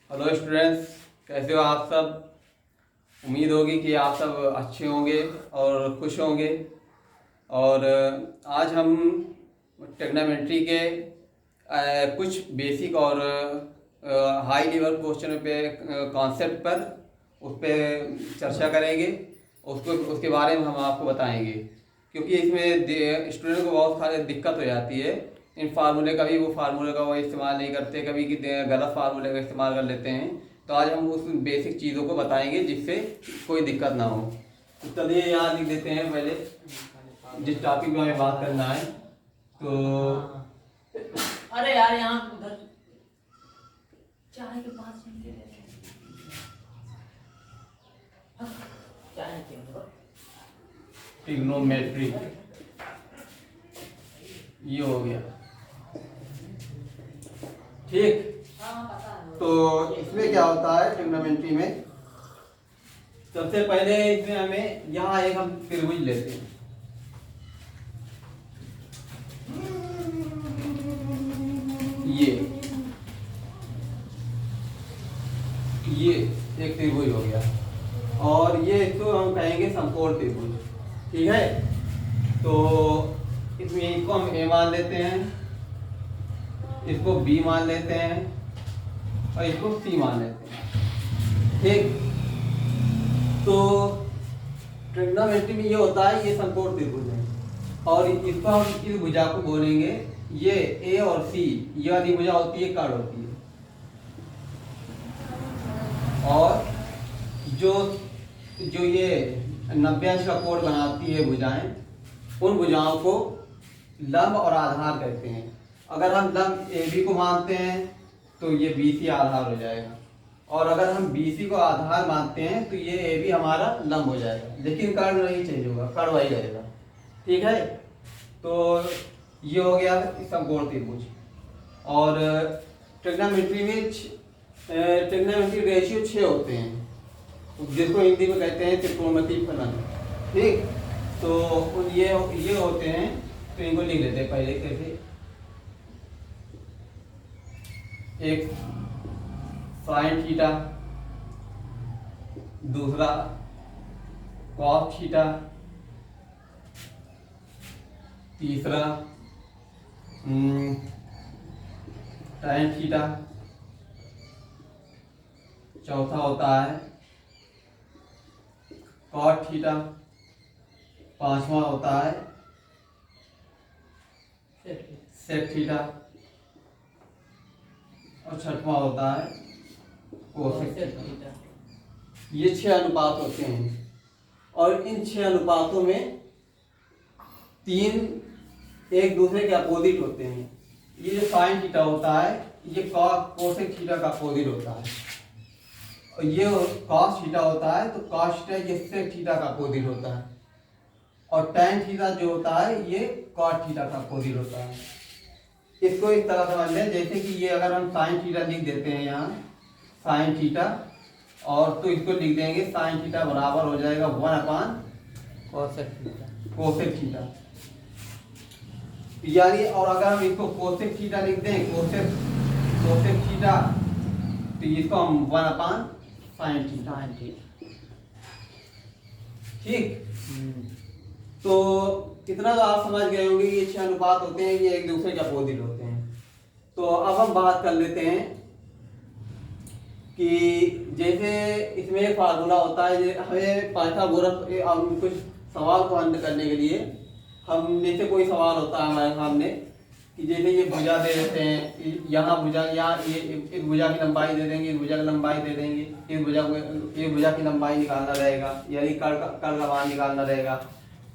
Hello students, कैसे हो आप सब। उम्मीद होगी कि आप सब अच्छे होंगे और खुश होंगे। और आज हम ट्रिग्नोमेट्री के कुछ बेसिक और हाई लेवल क्वेश्चन पे कॉन्सेप्ट पर उस पर चर्चा करेंगे। उसके बारे में हम आपको बताएंगे, क्योंकि इसमें स्टूडेंट को बहुत सारी दिक्कत हो जाती है। इन फार्मूले कभी वो फार्मूले का वो इस्तेमाल नहीं करते, कभी कि गलत फार्मूले का इस्तेमाल कर लेते हैं। तो आज हम उस बेसिक चीज़ों को बताएंगे जिससे कोई दिक्कत ना हो। तो चलिए यहाँ लिख देते हैं पहले जिस टॉपिक में हमें बात करना है। तो अरे यार यहाँ उधर चाय के पास चाय ट्रिग्नोमेट्री ये हो गया, ठीक। तो इसमें क्या होता है ट्रिग्नोमेट्री में, सबसे पहले इसमें हमें यहाँ एक हम त्रिभुज लेते हैं। ये एक त्रिभुज हो गया और ये इसको हम कहेंगे समकोण त्रिभुज, ठीक है। तो इसमें इसको हम ए मान लेते हैं, इसको बी मान लेते हैं और इसको सी मान लेते हैं, ठीक। तो ट्रिग्नोमेट्री में ये होता है, ये समकोण त्रिभुज है और इसको हम इस भुजा को बोलेंगे, ये ए और सी ये वाली भुजा होती है, कर्ण होती है। और जो जो ये 90 अंश का कोण बनाती है भुजाएं, उन भुजाओं को लंब और आधार कहते हैं। अगर हम लंब ए बी को मानते हैं तो ये बी सी आधार हो जाएगा, और अगर हम बी सी को आधार मानते हैं तो ये ए बी हमारा लंब हो जाएगा, लेकिन कर्ण नहीं चेंज होगा, कर्ण वही रहेगा, ठीक है। तो ये हो गया समकोण त्रिभुज। और ट्रिग्नोमेट्री में ट्रिग्नोमेट्री रेशियो 6 होते हैं, जिसको हिंदी में कहते हैं त्रिकोणमितीय फलन, ठीक। तो ये होते हैं, तो इनको लिख लेते हैं पहले कैसे। एक साइन थीटा, दूसरा कॉस थीटा, तीसरा टैन थीटा, चौथा होता है कॉट थीटा, पांचवा होता है सेक थीटा और छठवां होता है कोसेक थीटा। ये 6 अनुपात होते हैं और इन 6 अनुपातों में 3 एक दूसरे के अपोजिट होते हैं। ये जो साइन थीटा होता है ये कोसेक थीटा का अपोजिट होता है, और ये कॉस थीटा होता है तो कॉस थीटा ये सेक थीटा का अपोजिट होता है, और टैन थीटा जो होता है ये कॉट थीटा का अपोजिट होता है। इसको इस तरह समझ लें, जैसे कि ये अगर हम साइन थीटा लिख देते हैं यहाँ साइन थीटा, और तो इसको लिख देंगे साइन थीटा बराबर हो जाएगा 1/कोसेक थीटा, यानी। और अगर हम इसको कोसेक थीटा लिख दें, कोसेक थीटा, तो इसको हम 1/साइन थीटा, ठीक। तो कितना तो आप समझ गए होंगे कि ये 6 अनुपात होते हैं, ये एक दूसरे के अपोजिट होते हैं। तो अब हम बात कर लेते हैं कि जैसे इसमें एक फार्मूला होता है, हमें पाइथागोरस कुछ सवाल को हल करने के लिए हम जैसे कोई सवाल होता है हमारे सामने कि जैसे ये भुजा दे देते हैं, यहाँ भुजा, यहाँ ये इस भुजा की लंबाई दे देंगे, इस भुजा की लंबाई दे देंगे, इस भुजा की लंबाई निकालना रहेगा, यानी कर्ण का मान निकालना रहेगा।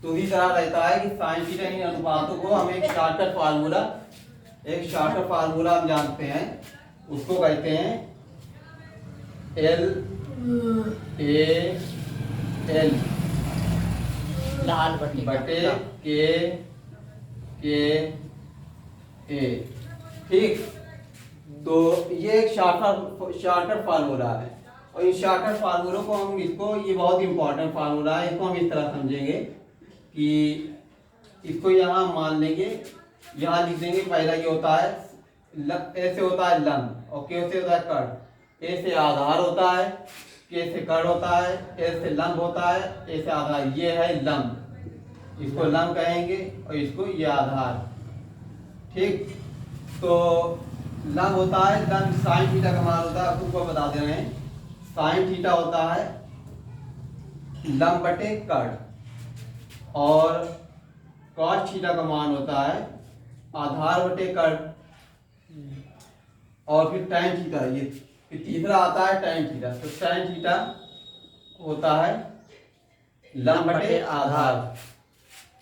तो इसी तरह रहता है कि साइन थीटा इन अनुपातों को हम एक शॉर्टकट फार्मूला हम जानते हैं, उसको कहते हैं L A L लाल बटे के ए, ठीक। तो ये एक शॉर्टकट फार्मूला है, और इस शॉर्टकट फार्मूलों को हम ये बहुत इंपॉर्टेंट फार्मूला है, इसको हम इस तरह समझेंगे कि इसको यहाँ मान लेंगे, यहाँ लिख देंगे। पहला ये होता है ऐसे होता है लंब, और के से होता है कर्ण, ए से आधार होता है, के से कर्ण होता है, एल से लंब होता है, ए से आधार। ये है लंब, इसको लंब कहेंगे और इसको ये आधार। ठीक, तो लंब होता है, लंब साइन थीटा का मान होता है, आपको बता दे रहे हैं। साइन थीटा होता है लंब बटे कर्ण, और कॉस थीटा का मान होता है आधार बटे कर्ण, और फिर tan थीटा, ये फिर तीसरा आता है tan थीटा। तो tan थीटा होता है लंब बटे आधार।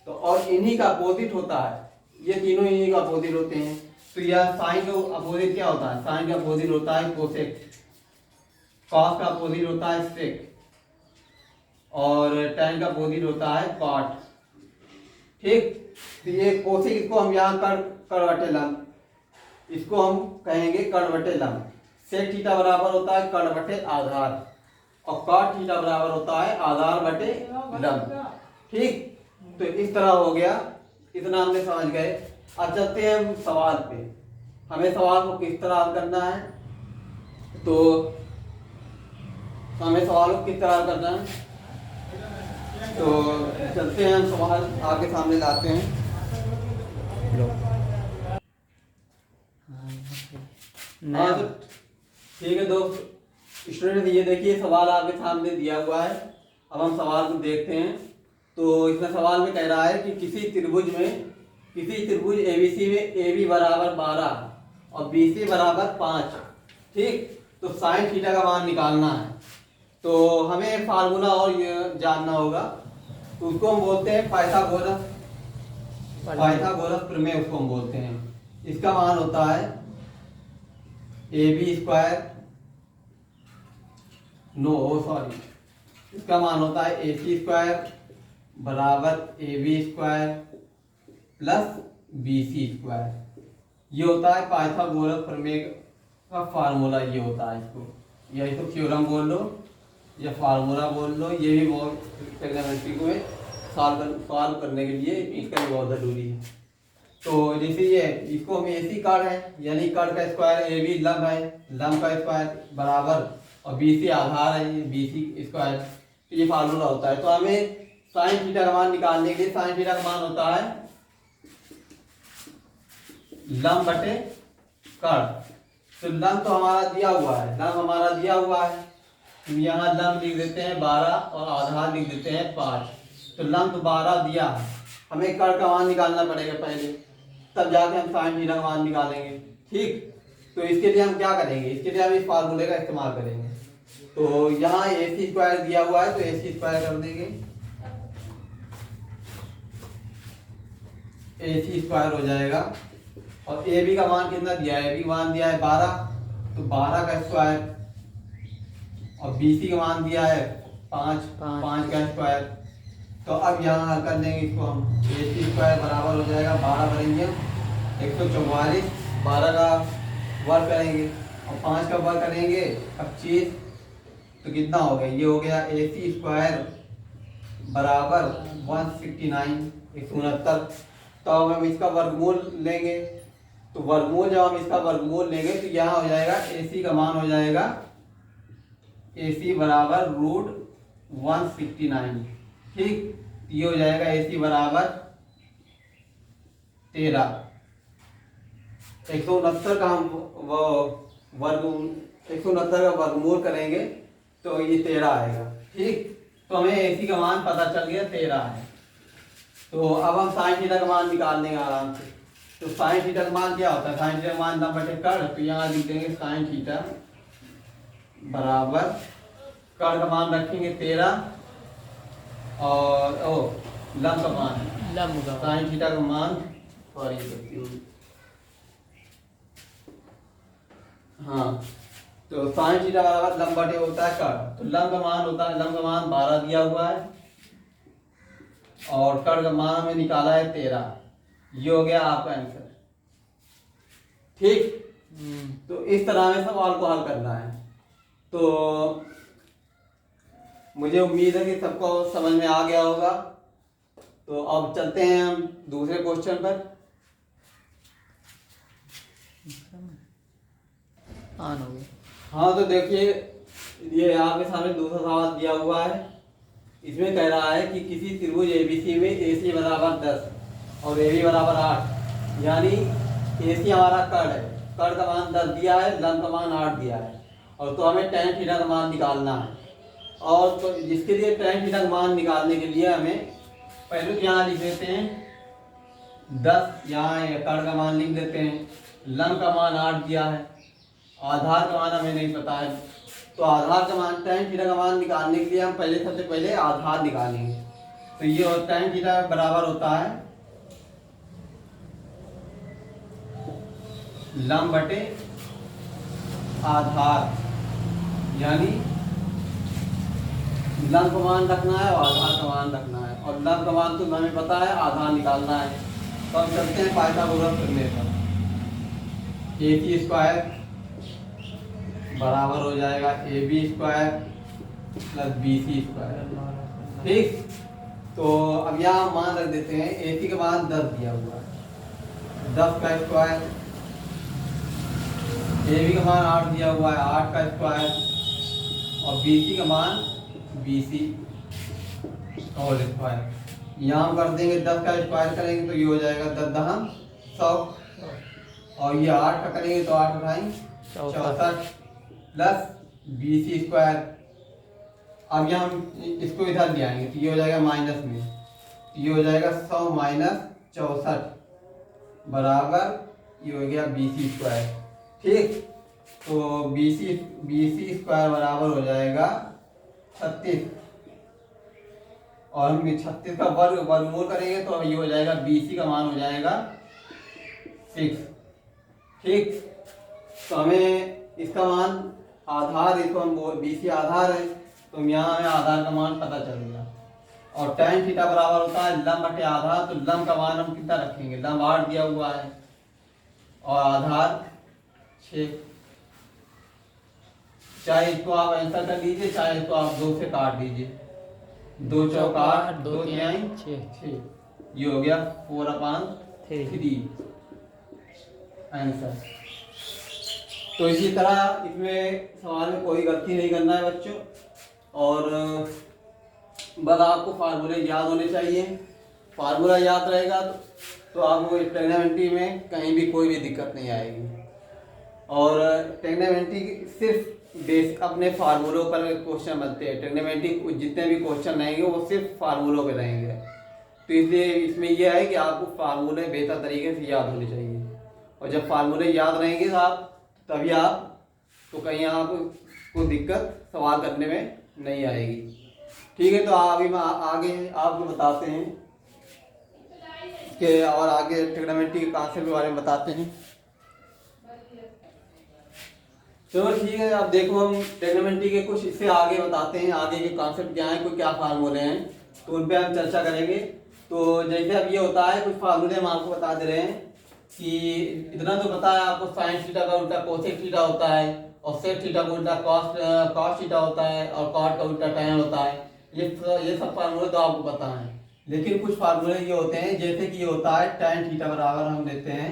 तो और इन्हीं का अपोजिट होता है, ये तीनों इन्हीं का अपोजिट होते हैं। तो यह साइन का अपोजिट क्या होता है? साइन का अपोजिट होता है कोसेक, कॉस का अपोजिट होता है सेक, और tan का अपोजिट होता है कॉट। ठीक, तो ये कोसेक, इसको हम यहाँ कर्ण बटे लंब, इसको हम कहेंगे कर्ण बटे लंब। सेक थीटा बराबर होता है कर्ण बटे आधार, और कॉट थीटा बराबर होता है आधार बटे लंब। ठीक, तो इस तरह हो गया, इतना हमने समझ गए। अब चलते हैं हम सवाल पे, हमें सवाल को किस तरह हल करना है। तो हमें सवाल को किस तरह हल करना है, तो चलते हैं हम सवाल आपके सामने लाते हैं। हाँ तो ठीक है दोस्त स्टूडेंट, ये देखिए सवाल आपके सामने दिया हुआ है। अब हम सवाल को देखते हैं। तो इसमें सवाल में कह रहा है कि किसी त्रिभुज एबीसी में AB बराबर 12 और BC बराबर 5। ठीक, तो साइन थीटा का मान निकालना है। तो हमें फार्मूला और ये जानना होगा, तो उसको हम बोलते हैं पाइथागोरस प्रमेय, उसको हम बोलते हैं। इसका मान होता है AB स्क्वायर, इसका मान होता है AC स्क्वायर बराबर AB square plus BC square. ये होता है पाइथागोरस प्रमेय का फार्मूला, ये होता है। इसको थ्योरम बोल लो या फार्मूला बोल लो, ये भी बहुत ट्रिग्नोमेट्री को सॉल्व करने के लिए इसका भी बहुत जरूरी है। तो जैसे ये इसको हम AC कर्ण है, यानी कर्ण का स्क्वायर, AB लंब है, लंब का स्क्वायर बराबर, और BC आधार है, ये BC स्क्वायर। तो ये फार्मूला होता है। तो हमें साइन थीटा का मान निकालने के लिए, साइन थीटा का मान होता है लंब बटे कर्ण। तो लंब तो हमारा दिया हुआ है, हम यहाँ लंब लिख देते हैं 12 और आधार लिख देते हैं 5। तो लंब तो 12 दिया है, हमें कर्ण का मान निकालना पड़ेगा पहले, तब जाके हम साइन थीटा का मान निकालेंगे। ठीक, तो इसके लिए हम क्या करेंगे, इसके लिए हम इस फार्मूले का इस्तेमाल करेंगे। तो यहाँ AC स्क्वायर दिया हुआ है, तो AC स्क्वायर कर देंगे, AC स्क्वायर हो जाएगा। और AB का मान कितना दिया है, AB का मान दिया है 12, तो 12 का स्क्वायर, और BC का मान दिया है 5 का स्क्वायर। तो अब यहाँ हल कर लेंगे इसको हम, AC स्क्वायर बराबर हो जाएगा 12 करेंगे 144, 12 का वर्ग करेंगे और 5 का वर्ग करेंगे 25। तो कितना हो गया, ये हो गया AC स्क्वायर बराबर 169। तो अब हम इसका वर्गमूल लेंगे, तो वर्गमूल जब हम इसका वर्गमूल लेंगे तो यहाँ हो जाएगा AC का मान हो जाएगा, AC बराबर √169। ठीक, ये हो जाएगा AC बराबर 13। 169 का हम वर्गमूल करेंगे तो ये 13 आएगा। ठीक, तो हमें AC का मान पता चल गया 13 है। तो अब हम साइन थीटा का मान निकाल लेंगे आराम से। तो साइन थीटा का मान क्या होता है, साइन थीटा का मान लंब बटे कर्ण। तो यहाँ लिख देंगे साइन थीटा बराबर, कर्ण का मान रखेंगे 13 और लंब का मान, साइन थीटा का मान, हाँ, तो साइन थीटा बराबर लंब बटे होता है कर्ण। तो लंब का मान होता है, लंब का मान 12 दिया हुआ है और कर्ण का मान हमें निकाला है 13। ये हो गया आपका आंसर। ठीक, तो इस तरह में सवाल को हल करना है। तो मुझे उम्मीद है कि सबको समझ में आ गया होगा। तो अब चलते हैं हम दूसरे क्वेश्चन पर। ऑन हो गया। हाँ तो देखिए, ये आपके सामने दूसरा सवाल दिया हुआ है। इसमें कह रहा है कि किसी त्रिभुज एबीसी में AC बराबर 10 और AB बराबर 8, यानी AC हमारा कर्ण है, कर्ण का मान 10 दिया है, लंब का मान 8 दिया है, और तो हमें tan थीटा का मान निकालना है। और तो जिसके लिए tan थीटा का मान निकालने के लिए हमें पहले तो यहाँ लिख देते हैं 10, यहाँ कर्ण का मान लिख देते हैं, लंब का मान 8 दिया है, आधार का मान हमें नहीं पता है, तो आधार का मान tan थीटा का मान निकालने के लिए हम सबसे पहले आधार निकालेंगे। तो ये tan थीटा बराबर होता है लंब बटे आधार, यानी लंब का मान रखना है और आधार का मान रखना है, और लंब का मान तो हमें पता है, आधार निकालना है। तो हम चलते हैं पाइथागोरस करने पर। AC स्क्वायर बराबर हो जाएगा AB square plus BC square. ठीक, तो अब यहाँ मान रख देते हैं। AC का मान 10 दिया हुआ है, 10 का स्क्वायर, AB का मान 8 दिया हुआ है, 8 का स्क्वायर, और BC का मान BC होल स्क्वायर। यहाँ हम कर देंगे 10 का स्क्वायर करेंगे तो ये हो जाएगा 10 दहम 100, और ये 8 का करेंगे तो 8 उठाएंगे 64 प्लस BC स्क्वायर। अब यहाँ हम इसको इधर ले आएंगे तो ये हो जाएगा माइनस में, तो ये हो जाएगा 100 माइनस 64 बराबर ये हो गया BC स्क्वायर। ठीक, तो BC स्क्वायर बराबर हो जाएगा 36, और हम 36 का वर्गमूल करेंगे तो ये हो जाएगा BC का मान हो जाएगा 6। ठीक, तो हमें इसका मान आधार, इसको हम BC आधार है, तो यहाँ हमें आधार का मान पता चल गया। और tan थीटा बराबर होता है लंब बटे आधार, तो लंब का मान हम कितना रखेंगे, लंब 8 दिया हुआ है और आधार 6। चाहे इसको आप आंसर कर लीजिए, चाहे इसको आप 2 से काट दीजिए, 2 चौक 8, 2 तिहाई 6, ये हो गया 4/3 आंसर। तो इसी तरह इसमें सवाल में कोई गलती नहीं करना है बच्चों, और बस आपको फार्मूले याद होने चाहिए। फार्मूला याद रहेगा तो आपको ट्रिग्नोमेट्री में कहीं भी कोई भी दिक्कत नहीं आएगी। और ट्रिग्नोमेट्री सिर्फ बेस अपने फार्मूलों पर क्वेश्चन बनते हैं। ट्रिग्नोमेट्री जितने भी क्वेश्चन रहेंगे वो सिर्फ फार्मूलों पे रहेंगे, तो इसलिए इसमें यह है कि आपको फार्मूले बेहतर तरीके से याद होने चाहिए, और जब फार्मूले याद रहेंगे आप तभी आप तो कहीं आपको दिक्कत सवाल करने में नहीं आएगी। ठीक है, तो अभी मैं आगे आपको बताते हैं कि और आगे ट्रिग्नोमेट्री के कॉन्सेप्ट के बारे में बताते हैं। चलो ठीक है, अब देखो हम ट्रिग्नोमेट्री के कुछ इससे आगे बताते हैं, आगे के कॉन्सेप्ट क्या है, कोई क्या फार्मूले हैं, तो उन पे हम चर्चा करेंगे। तो जैसे अब ये होता है, कुछ फार्मूले हम आपको बता दे रहे हैं कि इतना तो पता है आपको, साइन थीटा का उल्टा कोसेक थीटा होता है, और सेक थीटा का उल्टा कॉस थीटा होता है, और कॉट का उल्टा टैन होता है। ये सब फार्मूले तो आपको पता है, लेकिन कुछ फार्मूले ये होते हैं, जैसे कि ये होता है tan थीटा बराबर हम देते हैं,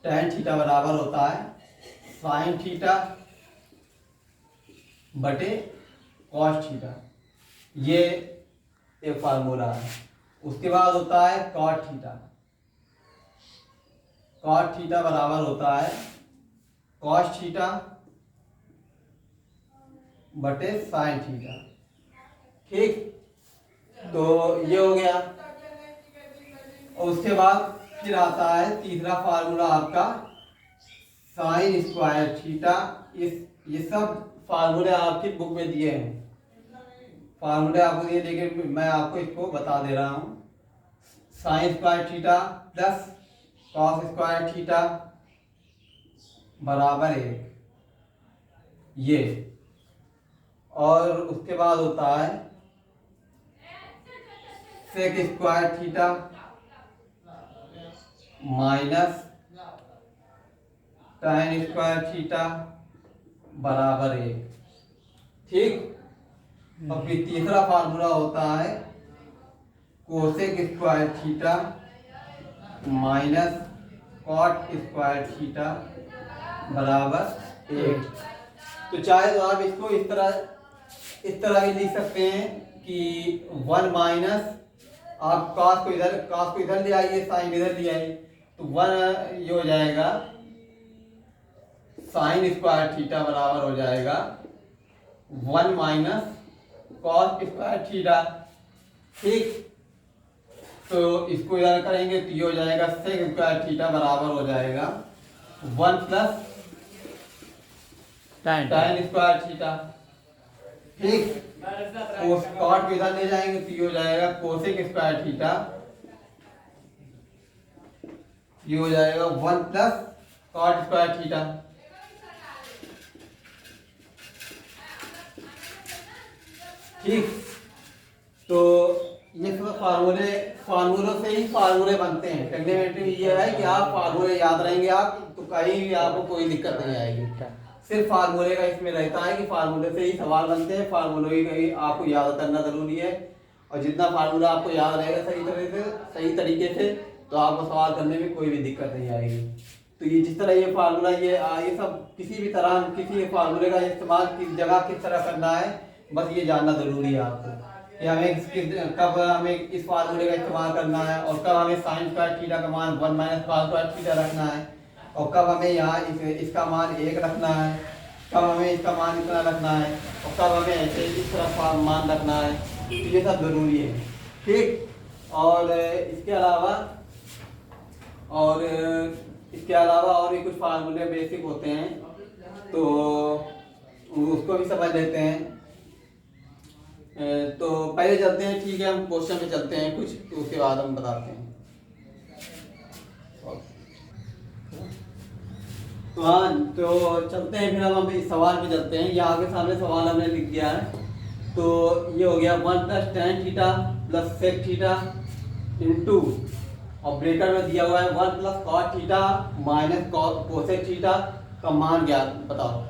tan थीटा बराबर होता है साइन थीटा बटे कॉस थीटा, ये एक फार्मूला है। उसके बाद होता है कॉट थीटा, कॉट थीटा बराबर होता है कॉस थीटा बटे साइन थीटा। ठीक, तो ये हो गया। और उसके बाद फिर आता है तीसरा फार्मूला आपका साइन स्क्वायर थीटा। ये सब फार्मूले आपकी बुक में दिए हैं, फार्मूले आपको दिए, लेकिन मैं आपको इसको बता दे रहा हूँ। Sine square theta plus cos square theta बराबर 1, ये। और उसके बाद होता है sec square theta minus tan square theta बराबर 1। ठीक, और फिर तीसरा फार्मूला होता है cosec square theta minus cot square theta बराबर 1। तो चाहे तो आप इसको इस तरह भी लिख सकते हैं कि 1 माइनस, आप cos को इधर ले आइए, साइन इधर ले आइए, तो 1 ये हो जाएगा साइन स्क्वायर थीटा बराबर हो जाएगा 1 माइनस कॉस स्क्वायर थीटा। ठीक, तो इसको इधर करेंगे तो ये हो जाएगा सेक स्क्वायर थीटा बराबर हो जाएगा 1 प्लस tan स्क्वायर थीटा। ठीक, कॉट को इधर ले जाएंगे तो ये हो जाएगा कोसेक स्क्वायर थीटा, ये हो जाएगा 1 प्लस कॉट स्क्वायर थीटा। ठीक, तो ये सब फार्मूलों से ही फार्मूले बनते हैं। ट्रिग्नोमेट्री में ये है कि आप फार्मूले याद रहेंगे आप तो कहीं भी आपको कोई दिक्कत नहीं आएगी। सिर्फ फार्मूले का इसमें रहता है कि फार्मूले से ही सवाल बनते हैं, फार्मूले ही आपको याद करना जरूरी है। और जितना फार्मूला आपको याद रहेगा सही तरीके से तो आपको सवाल करने में कोई भी दिक्कत नहीं आएगी। तो ये जिस तरह ये फार्मूला ये सब किसी भी तरह किसी फार्मूले का इस्तेमाल किस जगह किस तरह करना है, बस ये जानना जरूरी है आपको कि हमें कब हमें इस फार्मूले का इस्तेमाल करना है और कब हमें साइन स्क्वायर थीटा का मान 1 माइनस कॉस स्क्वायर थीटा रखना है और कब हमें यहाँ इसका मान 1 रखना है, कब हमें इसका मान इतना रखना है और कब हमें ऐसे इस तरह मान रखना है। तो ये सब जरूरी है। ठीक, और इसके अलावा और भी कुछ फार्मूले बेसिक होते हैं तो उसको भी समझ लेते हैं। तो पहले चलते हैं, ठीक है, हम क्वेश्चन पे चलते हैं कुछ, तो उसके बाद हम बताते हैं। तो हाँ, तो चलते हैं फिर हम इस सवाल पे चलते हैं। ये आगे सामने सवाल हमने लिख दिया है। तो ये हो गया 1 plus tan theta plus sec theta into, और ब्रेकर में दिया हुआ है 1 plus cot theta minus cosec theta का मान ज्ञात बताओ।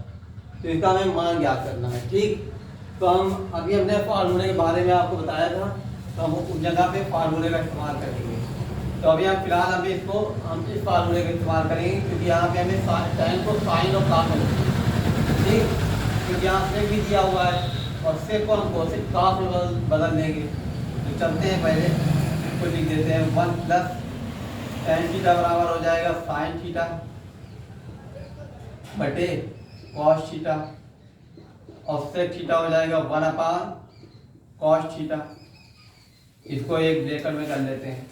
तो इसका हमें मान ज्ञात करना है। ठीक, तो हम अभी हमने फार्मूले के बारे में आपको बताया था, तो हम उस जगह पे फार्मूले का इस्तेमाल करेंगे। तो अभी हम फिलहाल हम इस फार्मूले का इस्तेमाल करेंगे क्योंकि यहाँ पे हमें tan को साइन और कॉस में, ठीक, क्योंकि यहाँ सेक भी दिया हुआ है और सेक को हम कोसेक कॉस में बदल देंगे। तो चलते हैं, पहले इसको लिख देते हैं 1 प्लस tan थीटा बराबर हो जाएगा साइन थीटा बटे कॉस थीटा और सेक थीटा हो जाएगा 1 अपान कॉस थीटा। इसको एक ब्रैकेट में कर लेते हैं।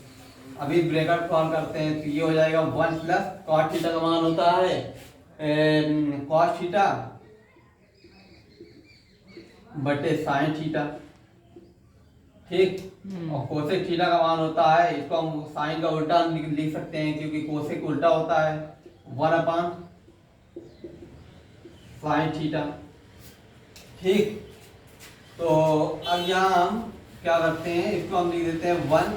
अभी ब्रैकेट सॉल्व करते हैं तो ये हो जाएगा 1 प्लस कॉस थीटा का मान होता है कॉस थीटा बटे साइन थीटा। ठीक, और कोसेक थीटा का मान होता है, इसको हम साइन का उल्टा लिख सकते हैं क्योंकि कोसेक उल्टा होता है 1 अपान साइन थीटा। ठीक, तो अब यहाँ हम क्या करते हैं, इसको हम लिख देते हैं 1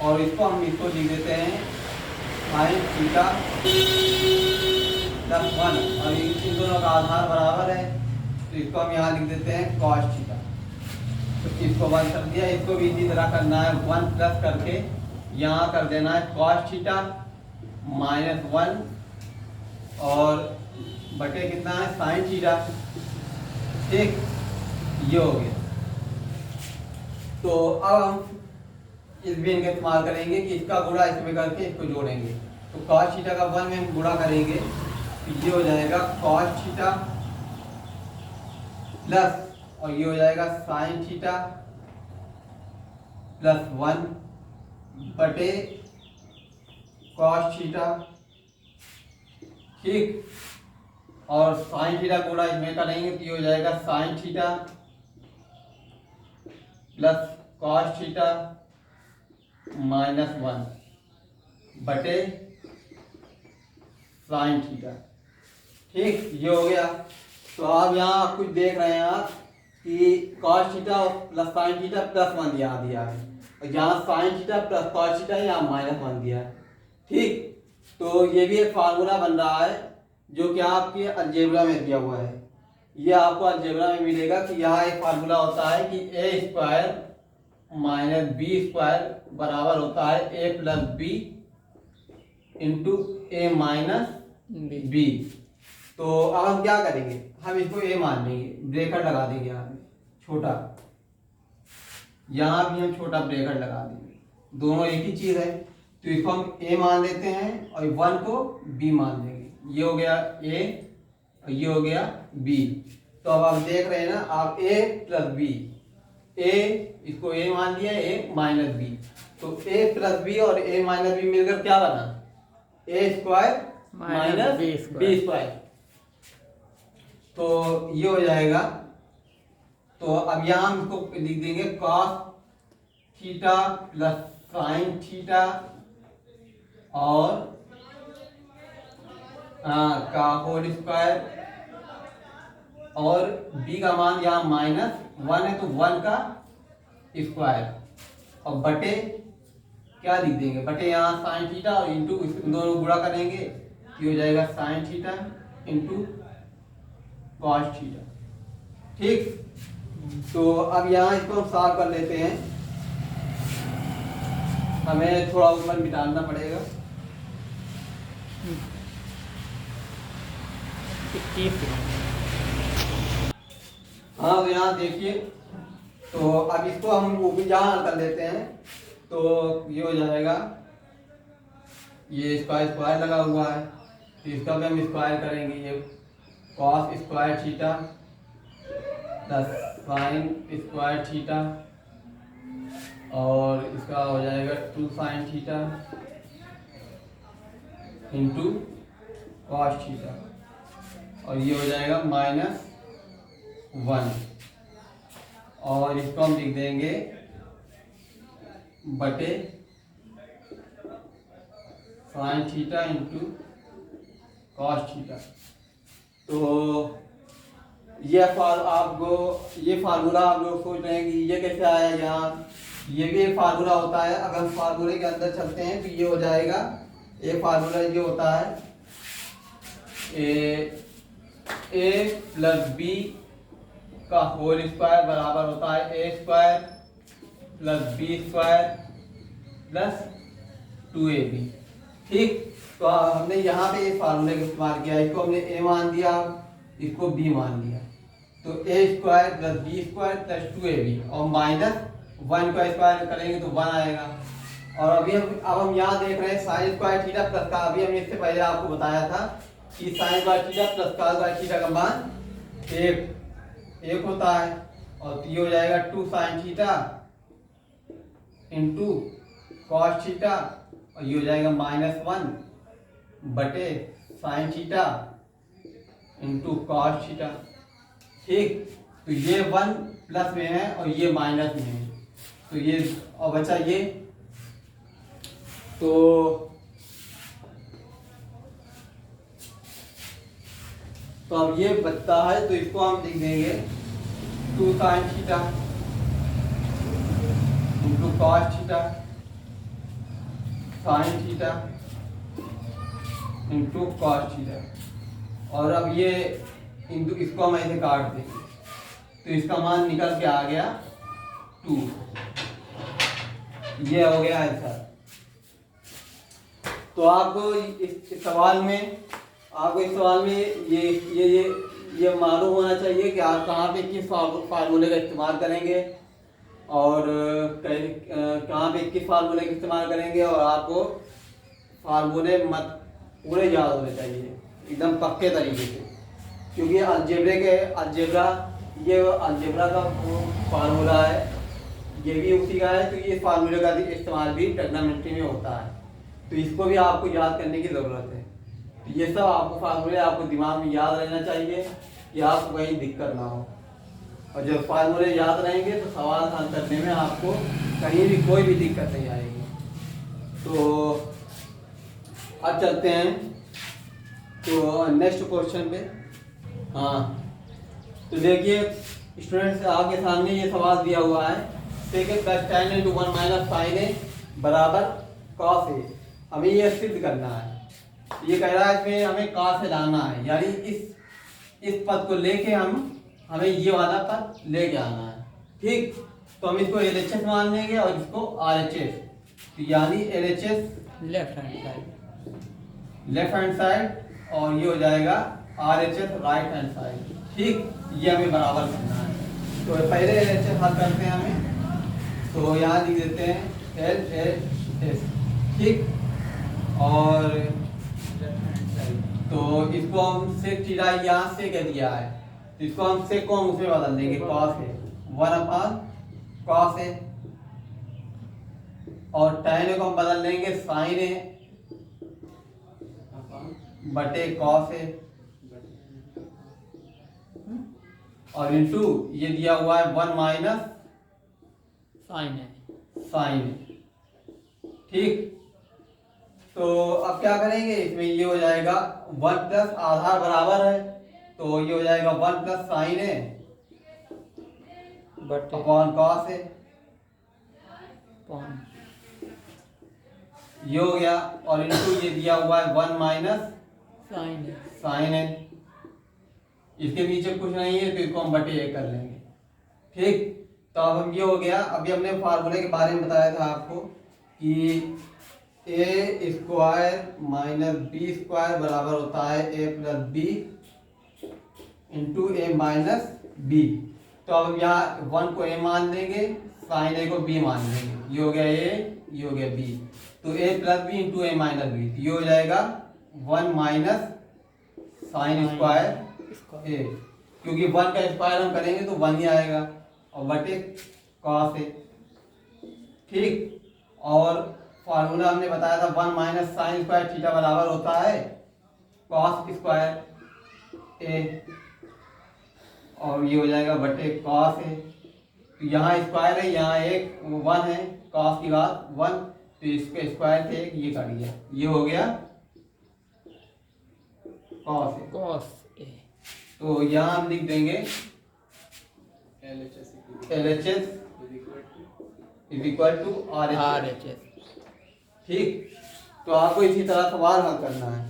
और इसको लिख देते हैं साइन थीटा प्लस 1 और इन दोनों का आधार बराबर है तो इसको हम यहाँ लिख देते हैं कॉस थीटा। तो इसको 1 कर दिया, इसको भी इसी तरह करना है 1 प्लस करके यहाँ कर देना है कॉस थीटा माइनस 1 और बटे कितना है साइन थीटा। ठीक, ये हो गया। तो अब हम इस बिन का इस्तेमाल करेंगे कि इसका गुणा इसमें करके इसको जोड़ेंगे। तो कॉस थीटा का 1 में हम गुणा करेंगे तो ये हो जाएगा कॉस थीटा प्लस और ये हो जाएगा साइन थीटा प्लस 1 बटे कॉस थीटा। ठीक, और साइन थीटा गुणा इसमें करेंगे तो ये हो जाएगा sine theta plus cos theta minus 1 बटे साइन थीटा। ठीक, ये हो गया। तो आप यहाँ कुछ देख रहे हैं आप कि cos theta plus sine theta plus 1 यहाँ दिया है और यहाँ sine theta plus cos theta यहाँ माइनस 1 दिया है। ठीक, तो ये भी एक फार्मूला बन रहा है जो कि आपके अलजेब्रा में दिया हुआ है। ये आपको अलजेब्रा में मिलेगा कि यहाँ एक फार्मूला होता है कि ए स्क्वायर माइनस बी स्क्वायर बराबर होता है A plus B into A minus B. तो अब हम क्या करेंगे, हम इसको ए मान लेंगे, ब्रेकेट लगा देंगे यहाँ पे छोटा, यहाँ भी हम छोटा ब्रेकेट लगा देंगे, दोनों एक ही चीज है। तो इसको हम ए मान लेते हैं और 1 को बी मान लेंगे। ये हो गया ए और ये हो गया बी। तो अब आप देख रहे हैं ना, आप ए प्लस बी, ए इसको ए मान लिया, ए माइनस बी, तो ए प्लस बी और ए माइनस बी मिलकर क्या बना, ए स्क्वायर माइनस बी स्क्वायर। तो ये हो जाएगा। तो अब यहाँ हम इसको लिख देंगे cos theta plus sine theta और का होल स्क्वायर, और b का मान यहाँ -1 है तो 1 का स्क्वायर, और बटे क्या लिख देंगे, बटे यहाँ साइन थीटा और इंटू इन दोनों गुणा करेंगे, ये हो जाएगा sine theta into cos theta. ठीक, तो अब यहाँ इसको हम सॉल्व कर लेते हैं, हमें थोड़ा ऊपर मिटाना पड़ेगा। हाँ, तो यहाँ देखिए, तो अब इसको हम यहाँ हल कर लेते हैं, तो ये हो जाएगा, ये स्क्वायर स्क्वायर लगा हुआ है तो इसका भी हम स्क्वायर करेंगे, ये cos square theta plus sign square theta और इसका हो जाएगा 2 sine theta into cos theta, और ये हो जाएगा -1, और इसको हम लिख देंगे बटे sine theta into cos theta. तो ये फार्मूला आप लोग सोच रहे हैं कि ये कैसे आया, यहाँ ये भी एक फार्मूला होता है। अगर हम फार्मूले के अंदर चलते हैं तो ये हो जाएगा, एक फार्मूला ये होता है ए प्लस बी का होल स्क्वायर बराबर होता है A square plus B square plus 2ab। ठीक, तो हमने यहाँ पे इस फार्मूले का इस्तेमाल किया, इसको हमने ए मान दिया, इसको बी मान लिया, तो A square plus B square plus 2ab और -1 का स्क्वायर करेंगे तो 1 आएगा। और अब हम यहाँ देख रहे हैं साइन स्क्वायर थीटा प्लस का, अभी हमने इससे पहले आपको बताया था कि साइन स्क्वायर थीटा प्लस का स्क्वायर थीटा का मान 1 होता है, और ये हो जाएगा 2 sine theta into cos theta, और ये हो जाएगा -1 बटे sine theta into cos theta. ठीक, तो ये 1 प्लस में है और ये माइनस में है, तो ये और बचा ये, तो अब ये बचता है, तो इसको हम लिख देंगे 2 sine theta into cos theta sine theta into cos theta, और अब ये इंटू इसको हम ऐसे काट देंगे तो इसका मान निकल के आ गया 2। ये हो गया आंसर। तो आपको इस सवाल में ये मालूम होना चाहिए कि आप कहाँ पे किस फार्मूले का इस्तेमाल करेंगे और कहाँ पे किस फार्मूले का इस्तेमाल करेंगे, और आपको फार्मूले पूरे याद होने चाहिए एकदम पक्के तरीके से, क्योंकि अलजेब्रा का फार्मूला है, ये भी उसी का है, तो ये फार्मूले का इस्तेमाल भी ट्रिग्नोमेट्री में होता है, तो इसको भी आपको याद करने की ज़रूरत है। तो ये सब आपको फार्मूले आपको दिमाग में याद रहना चाहिए कि आपको कहीं दिक्कत ना हो, और जब फार्मूले याद रहेंगे तो सवाल हल करने में आपको कहीं भी कोई भी दिक्कत नहीं आएगी। तो अब चलते हैं तो नेक्स्ट क्वेश्चन पे। हाँ, तो देखिए स्टूडेंट्स, आपके सामने ये सवाल दिया हुआ है, second plus tan into 1 minus sine A बराबर कॉस ए। हमें ये सिद्ध करना है, ये कह रहा है कि हमें कॉस से लाना है, यानी इस पद को लेके हमें ये वाला पद लेके आना है। ठीक, तो हम इसको LHS मान लेंगे और इसको RHS, तो यानी LHS लेफ्ट हैंड साइड और ये हो जाएगा RHS राइट हैंड साइड। ठीक, ये हमें बराबर करना है। तो पहले RHS हल करते हैं हमें, तो यहाँ लिख देते हैं LHS। ठीक, और तो इसको हम सेक थीटा यहाँ से क्या दिया है, तो इसको हम सेक को हम उसमें बदल देंगे कॉस है 1/cos है, और tan को हम बदल देंगे साइन है बटे कॉस है, और इनटू ये दिया हुआ है 1 माइनस साइन है। साइन है। ठीक, तो अब क्या करेंगे, इसमें ये हो जाएगा 1 प्लस आधार बराबर है, तो ये हो जाएगा 1 प्लस साइन है बटे अपॉन कॉस है, पॉन ये हो गया, और इनटू ये दिया हुआ है 1 माइनस साइन है। साइन है। इसके नीचे कुछ नहीं है, तो इसको हम बटे ए कर लेंगे। ठीक, तो अब हम ये हो गया। अभी हमने फार्मूले के बारे में बताया था आपको कि ए स्क्वायर माइनस बी स्क्वायर बराबर होता है A plus B into A minus B. तो अब यहाँ 1 को ए मान देंगे, साइन ए को बी मान देंगे, ये हो गया ए, ये हो गया बी, तो ए प्लस बी इंटू ए माइनस बी, ये हो जाएगा 1 माइनस साइन स्क्वायर ए, क्योंकि 1 का स्क्वायर हम करेंगे तो 1 ही आएगा, और बटे कॉस ए। ठीक, और फार्मूला हमने बताया था 1 माइनस साइन स्क्वायर थीटा बराबर होता है कॉस स्क्वायर ए, और ये हो जाएगा बटे कॉस ए। तो यहाँ स्क्वायर है, यहाँ एक 1 है, कॉस की बात 1, तो इसके स्क्वायर थे ये कट गया, ये हो गया कॉस ए। कॉस ए, तो यहाँ हम लिख देंगे LHS is equal to RHS। ठीक, तो आपको इसी तरह सवाल हल करना है।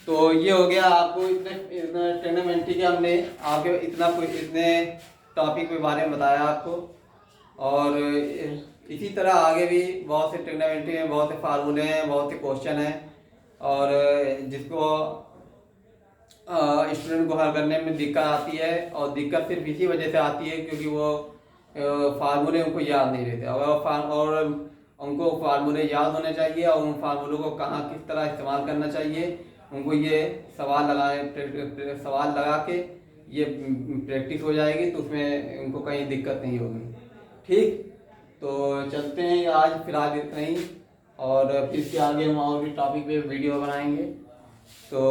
तो ये हो गया, आपको इतने ट्रिग्नोमेट्री के हमने आपके इतने टॉपिक के बारे में बताया आपको, और इसी तरह आगे भी बहुत से ट्रिग्नोमेट्री में बहुत से फार्मूले हैं, बहुत से क्वेश्चन हैं, और जिसको स्टूडेंट को हल करने में दिक्कत आती है, और दिक्कत सिर्फ इसी वजह से आती है क्योंकि वो फार्मूले उनको याद नहीं रहते, और उनको फार्मूले याद होने चाहिए, और उन फार्मूलों को कहाँ किस तरह इस्तेमाल करना चाहिए, उनको ये सवाल लगा के ये प्रैक्टिस हो जाएगी, तो उसमें उनको कहीं दिक्कत नहीं होगी। ठीक, तो चलते हैं आज फिलहाल इतना ही, और फिर इसके आगे हम और भी टॉपिक पे वीडियो बनाएंगे। तो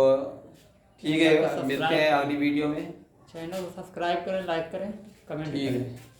ठीक है, मिलते हैं अगली वीडियो में। चैनल को सब्सक्राइब करें, लाइक करें, कमेंट ठीक करें। है।